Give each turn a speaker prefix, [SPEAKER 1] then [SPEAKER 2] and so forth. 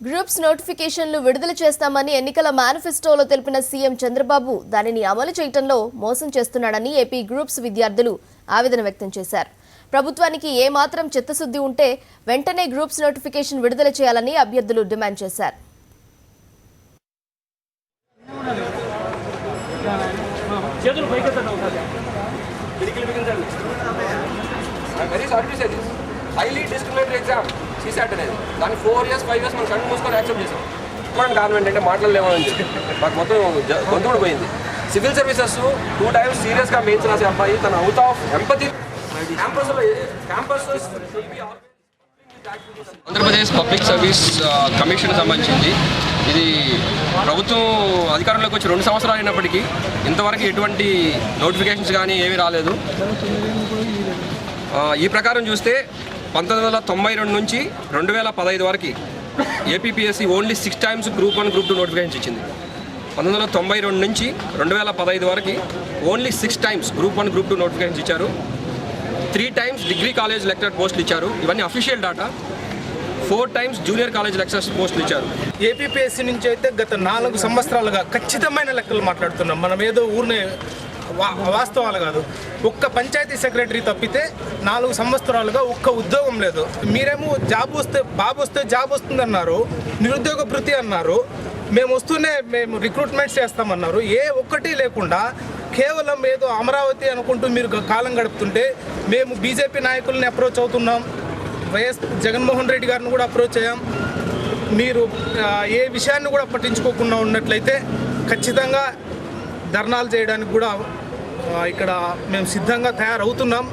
[SPEAKER 1] Groups నోటిఫికేషన్లు విడుదల చేస్తామని ఎన్నికల మేనిఫెస్టోలో తెలిపిన సీఎం చంద్రబాబు దానిని అమలు చేయడంలో మోసం చేస్తున్నాడని ఏపీ గ్రూప్స్ విద్యార్థులు ఆవేదన వ్యక్తం చేశారు. ప్రభుత్వానికి ఏ మాత్రం చిత్తశుద్ధి ఉంటే వెంటనే గ్రూప్స్ నోటిఫికేషన్ విడుదల చేయాలని అభ్యర్థులు డిమాండ్ చేశారు.
[SPEAKER 2] హైలీ డిస్క్రిమినేటరీ ఎగ్జామ్ సీసాట్ అనేది దాన్ని 4 years 5 years మనం కన్ను మూసుకొని యాక్సెప్ట్ చేసాం. ఇప్పుడు గవర్నమెంట్ అంటే మాట్లాడలేమని చెప్పి మాకు మొత్తం గొంతు కూడా పోయింది. సివిల్ సర్వీసెస్ 2 times సీరియస్గా మెయిన్స్ రాసే అబ్బాయి తన out of empathy Andhra Pradesh public service commission సంబంధించింది. ఇది ప్రభుత్వం అధికారంలోకి వచ్చి 2 సంవత్సరాలు అయినప్పటికీ ఇంతవరకు ఎటువంటి నోటిఫికేషన్స్ కానీ ఏమీ రాలేదు. ఈ ప్రకారం చూస్తే 1992 నుంచి 2015 వరకు APPSC only 6 times group 1 group 2 notifications ఇచ్చింది. 1992 నుంచి 2015 వరకు only 6 times group 1 group 2 notifications ఇచ్చారు. 3 times డిగ్రీ కాలేజ్ లెక్చరర్ పోస్టులు ఇచ్చారు. ఇవన్నీ official data. 4 times junior college lecturers పోస్టులు ఇచ్చారు.
[SPEAKER 3] ఏపీపీఎస్సీ నుంచి అయితే గత 4 సంవత్సరాలుగా ఖచ్చితమైన లెక్కలు మాట్లాడుతున్నాం. మనం ఏదో ఊరినే వాస్తవాలు కాదు. ఒక్క పంచాయతీ సెక్రటరీ తప్పితే 4 సంవత్సరాలుగా ఒక్క ఉద్యోగం లేదు. మీరేమో బాబు వస్తే జాబ్ వస్తుందన్నారు, నిరుద్యోగ భృతి అన్నారు, మేము వస్తూనే మేము రిక్రూట్మెంట్స్ చేస్తామన్నారు. ఏ ఒక్కటి లేకుండా కేవలం ఏదో అమరావతి అనుకుంటూ మీరు కాలం గడుపుతుంటే మేము బీజేపీ నాయకుల్ని అప్రోచ్ అవుతున్నాం, వైఎస్ జగన్మోహన్ రెడ్డి గారిని కూడా అప్రోచ్ అయ్యాం. మీరు ఏ విషయాన్ని కూడా పట్టించుకోకుండా ఉన్నట్లయితే ఖచ్చితంగా ధర్నాలు చేయడానికి కూడా ఇక్కడ మేము సిద్ధంగా తయారవుతున్నాం.